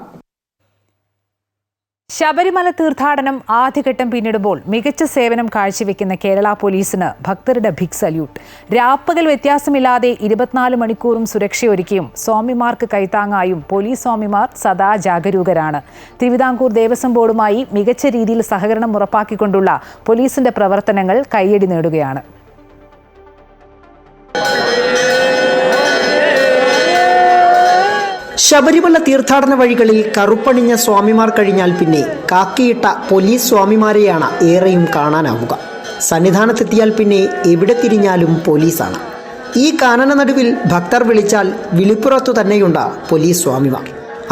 ശബരിമല തീർത്ഥാടനം ആദ്യഘട്ടം പിന്നിടുമ്പോൾ മികച്ച സേവനം കാഴ്ചവെക്കുന്ന കേരള പോലീസിന് ഭക്തരുടെ ബിഗ് സല്യൂട്ട്. രാപ്പകൽ വ്യത്യാസമില്ലാതെ 24 മണിക്കൂറും സുരക്ഷയൊരുക്കിയും സ്വാമിമാർക്ക് കൈത്താങ്ങായും പോലീസ് സ്വാമിമാർ സദാ ജാഗരൂകരാണ്. തിരുവിതാംകൂർ ദേവസ്വം ബോർഡുമായി മികച്ച രീതിയിൽ സഹകരണം ഉറപ്പാക്കിക്കൊണ്ടുള്ള പോലീസിന്റെ പ്രവർത്തനങ്ങൾ കയ്യടി നേടുകയാണ്. ശബരിമല തീർത്ഥാടന വഴികളിൽ കറുപ്പണിഞ്ഞ സ്വാമിമാർ കഴിഞ്ഞാൽ പിന്നെ കാക്കിയിട്ട പോലീസ് സ്വാമിമാരെയാണ് ഏറെയും കാണാനാവുക. സന്നിധാനത്തെത്തിയാൽ പിന്നെ എവിടെ തിരിഞ്ഞാലും പോലീസാണ്. ഈ കാനന നടുവിൽ ഭക്തർ വിളിച്ചാൽ വിളിപ്പുറത്തു തന്നെയുണ്ട് പോലീസ് സ്വാമിമാർ.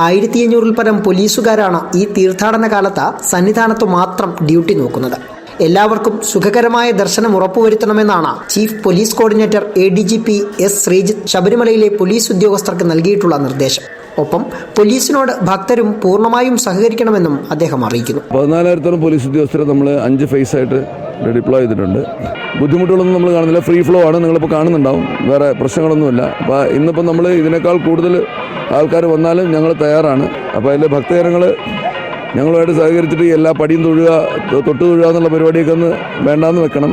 1500 പരം പോലീസുകാരാണ് ഈ തീർത്ഥാടന കാലത്ത് സന്നിധാനത്തു മാത്രം ഡ്യൂട്ടി നോക്കുന്നത്. എല്ലാവർക്കും സുഖകരമായ ദർശനം ഉറപ്പുവരുത്തണമെന്നാണ് chief police coordinator ADGP S. Sreejith ശബരിമലയിലെ പോലീസ് ഉദ്യോഗസ്ഥർക്ക് നൽകിയിട്ടുള്ള നിർദ്ദേശം. ഒപ്പം പോലീസിനോട് ഭക്തരും പൂർണ്ണമായും സഹകരിക്കണമെന്നും അദ്ദേഹം അറിയിക്കുന്നു. 14,000 പോലീസ് ഉദ്യോഗസ്ഥരെ നമ്മൾ 5 ഫേസായിട്ട് ഡിപ്ലോയ് ചെയ്തിട്ടുണ്ട്. ബുദ്ധിമുട്ടുകളൊന്നും നമ്മൾ കാണുന്നില്ല. ഫ്രീ ഫ്ലോ ആണ്. നിങ്ങളിപ്പോൾ കാണുന്നുണ്ടാവും. വേറെ പ്രശ്നങ്ങളൊന്നുമില്ല. അപ്പോൾ ഇന്നിപ്പോൾ നമ്മൾ ഇതിനേക്കാൾ കൂടുതൽ ആൾക്കാർ വന്നാലും ഞങ്ങൾ തയ്യാറാണ്. അപ്പോൾ അതിൽ ഭക്തജനങ്ങൾ ഞങ്ങളുമായിട്ട് സഹകരിച്ചിട്ട് എല്ലാ പടിയും തൊട്ട് തൊഴുക എന്നുള്ള പരിപാടിയൊക്കെ ഒന്ന് വേണ്ടാന്ന് വെക്കണം.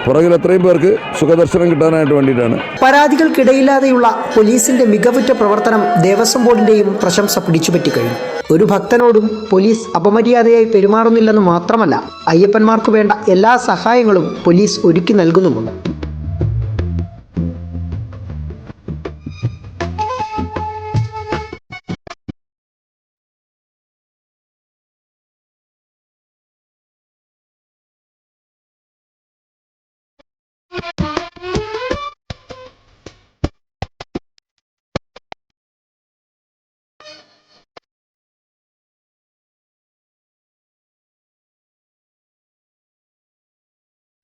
പുറകിൽ എത്രയും പേർക്ക് സുഖദർശനം കിട്ടാനായിട്ട് വേണ്ടിയിട്ടാണ്. പരാതികൾക്കിടയില്ലാതെയുള്ള പോലീസിന്റെ മികവുറ്റ പ്രവർത്തനം ദേവസ്വം ബോർഡിന്റെയും പ്രശംസ പിടിച്ചുപറ്റിക്കഴിഞ്ഞു. ഒരു ഭക്തനോടും പോലീസ് അപമര്യാദയായി പെരുമാറുന്നില്ലെന്ന് മാത്രമല്ല, അയ്യപ്പന്മാർക്ക് വേണ്ട എല്ലാ സഹായങ്ങളും പോലീസ് ഒരുക്കി നൽകുന്നുമുണ്ട്.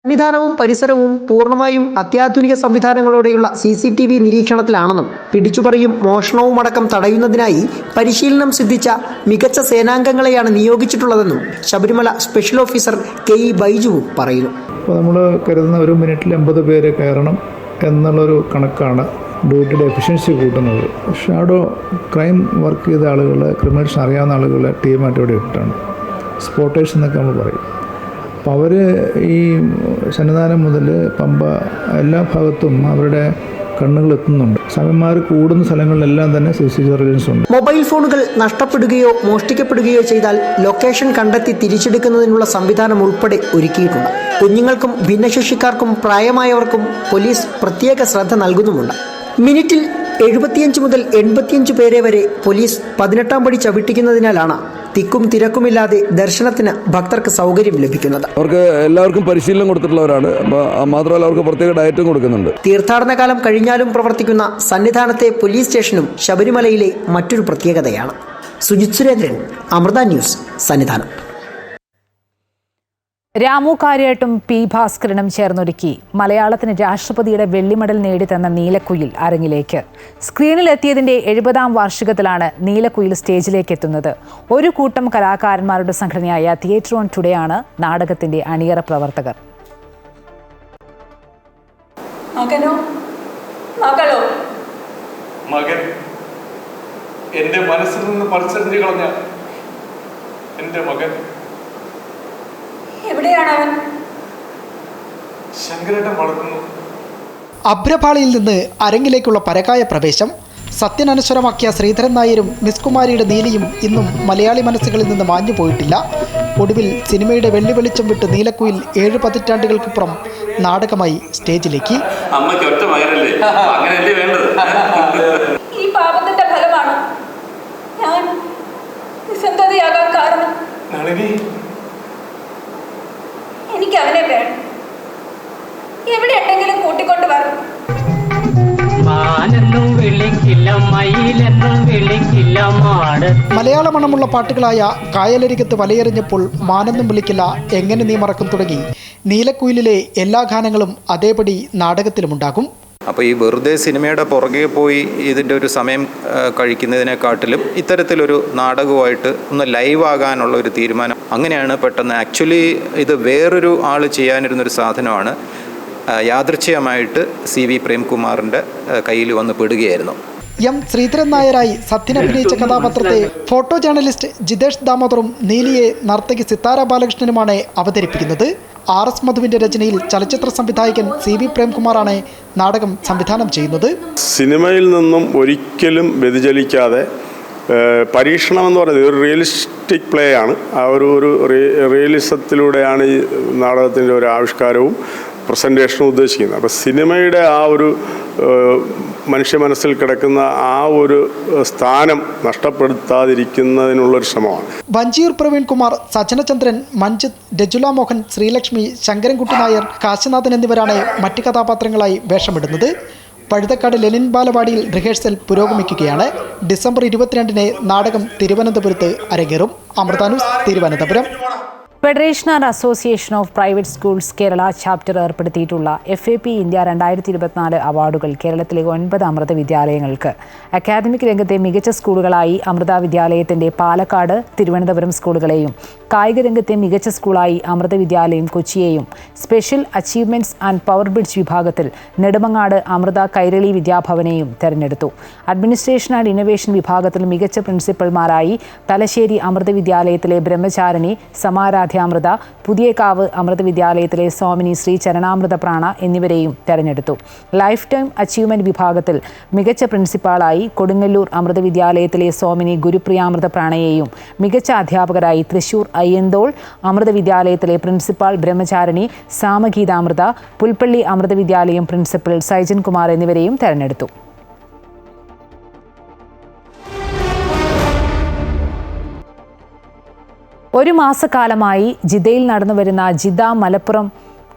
സന്നിധാനവും പരിസരവും പൂർണ്ണമായും അത്യാധുനിക സംവിധാനങ്ങളോടെയുള്ള CCTV നിരീക്ഷണത്തിലാണെന്നും പിടിച്ചുപറിയും മോഷണവും അടക്കം തടയുന്നതിനായി പരിശീലനം സിദ്ധിച്ച മികച്ച സേനാംഗങ്ങളെയാണ് നിയോഗിച്ചിട്ടുള്ളതെന്നും ശബരിമല സ്പെഷ്യൽ ഓഫീസർ KE ബൈജുവും പറയുന്നു. അപ്പോൾ നമ്മൾ കരുതുന്ന ഒരു മിനിറ്റിൽ 80 പേര് കയറണം എന്നുള്ളൊരു കണക്കാണ് ഡ്യൂട്ടിയുടെ എഫിഷ്യൻസി കൂട്ടുന്നത്. ഷാഡോ ക്രൈം വർക്ക് ചെയ്ത ആളുകൾ, ക്രിമിനൽസ് അറിയാവുന്ന ആളുകളെ ടീമായിട്ട് ഇവിടെ ഇട്ടാണ്, സ്പോട്ടേഴ്സ് എന്നൊക്കെ നമ്മൾ പറയും. അപ്പോൾ അവർ ഈ സന്നിധാനം മുതൽ പമ്പ എല്ലാ ഭാഗത്തും അവരുടെ കണ്ണുകൾ എത്തുന്നുണ്ട്. സ്വാമിമാർ കൂടുന്ന സ്ഥലങ്ങളിലെല്ലാം തന്നെ CCTV സർവേലൻസ് ഉണ്ട്. മൊബൈൽ ഫോണുകൾ നഷ്ടപ്പെടുകയോ മോഷ്ടിക്കപ്പെടുകയോ ചെയ്താൽ ലൊക്കേഷൻ കണ്ടെത്തി തിരിച്ചെടുക്കുന്നതിനുള്ള സംവിധാനം ഉൾപ്പെടെ ഒരുക്കിയിട്ടുണ്ട്. കുഞ്ഞുങ്ങൾക്കും ഭിന്നശേഷിക്കാർക്കും പ്രായമായവർക്കും പോലീസ് പ്രത്യേക ശ്രദ്ധ നൽകുന്നുമുണ്ട്. മിനിറ്റിൽ 75 മുതൽ 85 പേരെ വരെ പോലീസ് 18ാം പടി ചവിട്ടിക്കുന്നതിനാലാണ് തിക്കും തിരക്കുമില്ലാതെ ദർശനത്തിന് ഭക്തർക്ക് സൗകര്യം ലഭിക്കുന്നത്. അവർക്ക് എല്ലാവർക്കും പരിശീലനം കൊടുത്തിട്ടുള്ളവരാണ്. മാത്രമല്ല അവർക്ക് പ്രത്യേക ഡയറ്റും കൊടുക്കുന്നുണ്ട്. തീർത്ഥാടന കാലം കഴിഞ്ഞാലും പ്രവർത്തിക്കുന്ന സന്നിധാനത്തെ പോലീസ് സ്റ്റേഷനും ശബരിമലയിലെ മറ്റൊരു പ്രത്യേകതയാണ്. സുജിത് സുരേന്ദ്രൻ, അമൃത ന്യൂസ്, സന്നിധാനം. രാമു കാര്യായിട്ടും P. ഭാസ്കരനും ചേർന്നൊരുക്കി മലയാളത്തിന് രാഷ്ട്രപതിയുടെ വെള്ളിമെഡൽ നേടിത്തന്ന നീലക്കുയിൽ അരങ്ങിലേക്ക്. സ്ക്രീനിലെത്തിയതിന്റെ 70ാം വാർഷികത്തിലാണ് നീലക്കുയിൽ സ്റ്റേജിലേക്ക് എത്തുന്നത്. ഒരു കൂട്ടം കലാകാരന്മാരുടെ സംഘടനയായ തിയേറ്റർ ഓൺ ടുഡേ ആണ് നാടകത്തിന്റെ അണിയറ പ്രവർത്തകർ. മകൻ എന്റെ മനസ്സിൽ നിന്ന് പറിച്ചെറിഞ്ഞു കളഞ്ഞ എന്റെ മകൻ എവിടെയാണ് അവൻ? ശങ്കരേട്ടൻ വളർത്തുന്നു. അഭ്രപാളിയിൽ നിന്ന് അരങ്ങിലേക്കുള്ള പരകായ പ്രവേശം സത്യനശ്വരമാക്കിയ ശ്രീധരൻ നായരും മിസ് കുമാരിയുടെ നീലിയും ഇന്നും മലയാളി മനസ്സുകളിൽ നിന്ന് മാഞ്ഞു പോയിട്ടില്ല. ഒടുവിൽ സിനിമയുടെ വെള്ളി വെളിച്ചം വിട്ട് നീലക്കുയിൽ 7 പതിറ്റാണ്ടുകൾക്കിപ്പുറം നാടകമായി സ്റ്റേജിലേക്ക്. ഈ പാപത്തിന്റെ ഫലമാണ് ഞാൻ നിസ്സന്ധതയാകാൻ കാരണം. എനിക്ക് അവനെ വേണം. എവിടെ ഉണ്ടെങ്കിലും കൂട്ടിക്കൊണ്ട് വരണം. മലയാള മണമുള്ള പാട്ടുകളായ കായലരികത്ത് വലയെറിഞ്ഞപ്പോൾ മാനെന്നും വിളിക്കില്ല, എങ്ങനെ നീ മറക്കും തുടങ്ങി നീലക്കുയിലിലെ എല്ലാ ഗാനങ്ങളും അതേപടി നാടകത്തിലുമുണ്ടാകും. അപ്പോൾ ഈ വെറുതെ സിനിമയുടെ പുറകെ പോയി ഇതിൻ്റെ ഒരു സമയം കഴിക്കുന്നതിനെക്കാട്ടിലും ഇത്തരത്തിലൊരു നാടകമായിട്ട് ഒന്ന് ലൈവ് ആകാനുള്ള ഒരു തീരുമാനം, അങ്ങനെയാണ് പെട്ടെന്ന്. ആക്ച്വലി ഇത് വേറൊരു ആൾ ചെയ്യാനിരുന്നൊരു സാധനമാണ്. യാദൃച്ഛികമായിട്ട് CV പ്രേംകുമാറിൻ്റെ കയ്യിൽ വന്ന് പെടുകയായിരുന്നു. ശ്രീധരൻ നായരായി സത്യൻ അഭിനയിച്ച കഥാപാത്രത്തെ ഫോട്ടോ ജേർണലിസ്റ്റ് ജിതേഷ് ദാമോദറും നീലിയെ നർത്തകി സിത്താര ബാലകൃഷ്ണനുമാണ് അവതരിപ്പിക്കുന്നത്. RS മധുവിന്റെ രചനയിൽ ചലച്ചിത്ര സംവിധായകൻ CV പ്രേംകുമാറാണ് നാടകം സംവിധാനം ചെയ്യുന്നത്. സിനിമയിൽ നിന്നും ഒരിക്കലും വ്യതിചലിക്കാതെ പരീക്ഷണം എന്ന് പറയുന്നത് ഒരു റിയലിസ്റ്റിക് പ്ലേ ആണ്. ആ ഒരു റിയലിസത്തിലൂടെയാണ് ഈ നാടകത്തിൻ്റെ ഒരു ആവിഷ്കാരവും പ്രസൻറ്റേഷനും ഉദ്ദേശിക്കുന്നത്. അപ്പോൾ സിനിമയുടെ ആ ഒരു മനുഷ്യ മനസ്സിൽ കിടക്കുന്ന ആ ഒരു സ്ഥാനം നഷ്ടപ്പെടുത്താതിരിക്കുന്നതിനുള്ളൊരു ശ്രമമാണ്. വഞ്ചിയൂർ പ്രവീൺ കുമാർ, സജനചന്ദ്രൻ, മഞ്ജിത്ത്, രജുല മോഹൻ, ശ്രീലക്ഷ്മി, ശങ്കരൻകുട്ടി നായർ, കാശിനാഥൻ എന്നിവരാണ് മറ്റ് കഥാപാത്രങ്ങളായി വേഷമിടുന്നത്. പഴുതക്കാട് ലെനിൻ ബാലവാടിയിൽ റിഹേഴ്സൽ പുരോഗമിക്കുകയാണ്. ഡിസംബർ 22-ന് നാടകം തിരുവനന്തപുരത്ത് അരങ്ങേറും. Amrita news, Thiruvananthapuram. Federation and association of private schools Kerala chapter ഏർപ്പെടുത്തിയിട്ടുള്ള FAP ഇന്ത്യ 2024 അവാർഡുകൾ കേരളത്തിലെ 9 അമൃത വിദ്യാലയങ്ങൾക്ക്. അക്കാദമിക് രംഗത്തെ മികച്ച സ്കൂളുകളായി അമൃത വിദ്യാലയത്തിന്റെ പാലക്കാട്, തിരുവനന്തപുരം സ്കൂളുകളെയും, കായിക രംഗത്തെ മികച്ച സ്കൂളായി അമൃത വിദ്യാലയം കൊച്ചിയെയും, special achievements and power bridge വിഭാഗത്തിൽ നെടുമങ്ങാട് അമൃത കൈരളി വിദ്യാഭവനെയും തെരഞ്ഞെടുത്തു. അഡ്മിനിസ്ട്രേഷൻ ആൻഡ് ഇന്നൊവേഷൻ വിഭാഗത്തിൽ മികച്ച പ്രിൻസിപ്പൽമാരായി തലശ്ശേരി അമൃത വിദ്യാലയത്തിലെ ബ്രഹ്മചാരിണി സമാരാധ്യ അമൃത, പുതിയകാവ് അമൃത വിദ്യാലയത്തിലെ സ്വാമിനി ശ്രീ ചരണാമൃത പ്രാണ എന്നിവരെയും തെരഞ്ഞെടുത്തു. ലൈഫ് ടൈം അച്ചീവ്മെന്റ് വിഭാഗത്തിൽ മികച്ച പ്രിൻസിപ്പാളായി കൊടുങ്ങല്ലൂർ അമൃത വിദ്യാലയത്തിലെ സ്വാമിനി ഗുരുപ്രിയാമൃത പ്രാണയെയും, മികച്ച അധ്യാപകരായി തൃശൂർ അയ്യന്തോൾ അമൃത വിദ്യാലയത്തിലെ പ്രിൻസിപ്പാൾ ബ്രഹ്മചാരിണി സാമഗീതാമൃത, പുൽപ്പള്ളി അമൃത വിദ്യാലയം പ്രിൻസിപ്പൽ സൈജൻ കുമാർ എന്നിവരെയും തെരഞ്ഞെടുത്തു. ഒരു മാസക്കാലമായി ജിദ്ദയിൽ നടന്നുവരുന്ന ജിദ്ദ മലപ്പുറം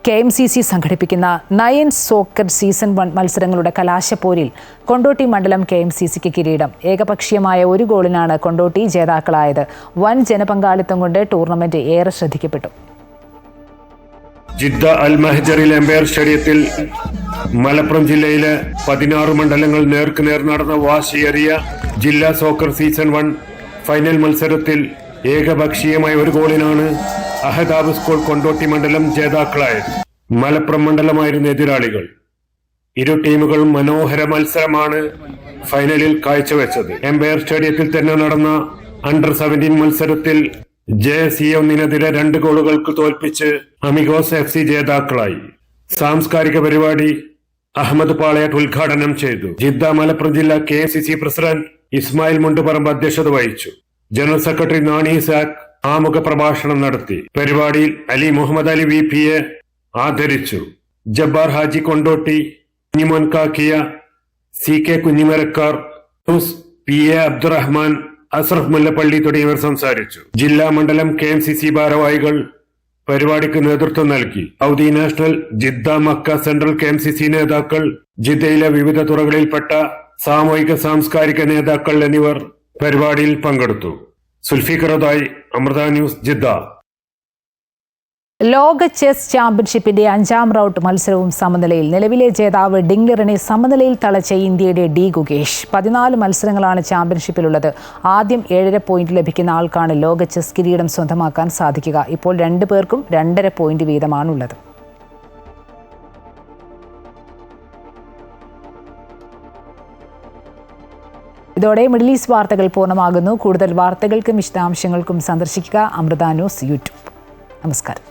KMCC സംഘടിപ്പിക്കുന്ന നയൻസ് സോക്കർ സീസൺ 1 മത്സരങ്ങളുടെ കലാശപ്പോരിൽ കൊണ്ടോട്ടി മണ്ഡലം KMCCക്ക് കിരീടം. ഏകപക്ഷീയമായ 1 ഗോളിനാണ് കൊണ്ടോട്ടി ജേതാക്കളായത്. വൻ ജനപങ്കാളിത്തം കൊണ്ട് ടൂർണമെന്റ് ഏറെ ശ്രദ്ധിക്കപ്പെട്ടു. ജിദ്ദ അൽ മഹജറിൽ എംപയർ സ്റ്റേഡിയത്തിൽ മലപ്പുറം ജില്ലയിലെ 16 മണ്ഡലങ്ങൾ നേർക്കുനേർ നടന്ന വാശിയേറിയ ജില്ലാ സോക്കർ സീസൺ 1 ഫൈനൽ മത്സരത്തിൽ ഏകപക്ഷീയമായ ഒരു ഗോളിനാണ് അഹദാബ് സ്കൂൾ കൊണ്ടോട്ടി മണ്ഡലം ജേതാക്കളായത്. മലപ്പുറം മണ്ഡലമായിരുന്നു എതിരാളികൾ. ഇരു ടീമുകളും മനോഹര മത്സരമാണ് ഫൈനലിൽ കാഴ്ചവെച്ചത്. എംപയർ സ്റ്റേഡിയത്തിൽ തന്നെ നടന്ന അണ്ടർ 17 മത്സരത്തിൽ JC1-നെതിരെ 2 ഗോളുകൾക്ക് തോൽപ്പിച്ച് അമിഗോസ് FC ജേതാക്കളായി. സാംസ്കാരിക പരിപാടി അഹമ്മദ് പാളയാട്ട് ഉദ്ഘാടനം ചെയ്തു. ജിദ്ദ മലപ്പുറം ജില്ലാ KMCC പ്രസിഡന്റ് ഇസ്മായിൽ മുണ്ടുപറമ്പ് അധ്യക്ഷത വഹിച്ചു. ജനറൽ സെക്രട്ടറി നാണി ഇസാഖ് ആമുഖ പ്രഭാഷണം നടത്തി. പരിപാടിയിൽ അലി മുഹമ്മദ് അലി VP-യെ ആദരിച്ചു. ജബ്ബാർ ഹാജി കൊണ്ടോട്ടി, കുഞ്ഞിമോൻ കാക്കിയ, CK കുഞ്ഞിമരക്കാർ, PA അബ്ദുറഹ്മാൻ, അസ്രഫ് മുല്ലപ്പള്ളി തുടങ്ങിയവർ സംസാരിച്ചു. ജില്ലാ മണ്ഡലം KMCC ഭാരവാഹികൾ പരിപാടിക്ക് നേതൃത്വം നൽകി. Saudi national, Jeddah, Makkah central KMCC നേതാക്കൾ, ജിദ്ദയിലെ വിവിധ തുറകളിൽപ്പെട്ട സാമൂഹിക സാംസ്കാരിക നേതാക്കൾ എന്നിവർ പരിപാടിയിൽ പങ്കെടുത്തു. സുൽഫിഖറുദായി, അമൃത ന്യൂസ്, ജിദ്ദ. ലോക ചെസ് ചാമ്പ്യൻഷിപ്പിന്റെ 5ാം റൗണ്ട് മത്സരവും സമനിലയിൽ. നിലവിലെ ജേതാവ് ഡിംഗ്ലറിനെ സമനിലയിൽ തളച്ച ഇന്ത്യയുടെ D ഗുകേഷ്. 14 മത്സരങ്ങളാണ് ചാമ്പ്യൻഷിപ്പിലുള്ളത്. ആദ്യം 7.5 പോയിന്റ് ലഭിക്കുന്ന ആൾക്കാണ് ലോക ചെസ് കിരീടം സ്വന്തമാക്കാൻ സാധിക്കുക. ഇപ്പോൾ 2 പേർക്കും 2.5 പോയിന്റ് വീതമാണുള്ളത്. ഇതോടെ മിഡിൽ ഈസ്റ്റ് വാർത്തകൾ പൂർണ്ണമാകുന്നു. കൂടുതൽ വാർത്തകൾക്കും വിശദാംശങ്ങൾക്കും സന്ദർശിക്കുക അമൃത ന്യൂസ് യൂട്യൂബ്. നമസ്കാരം.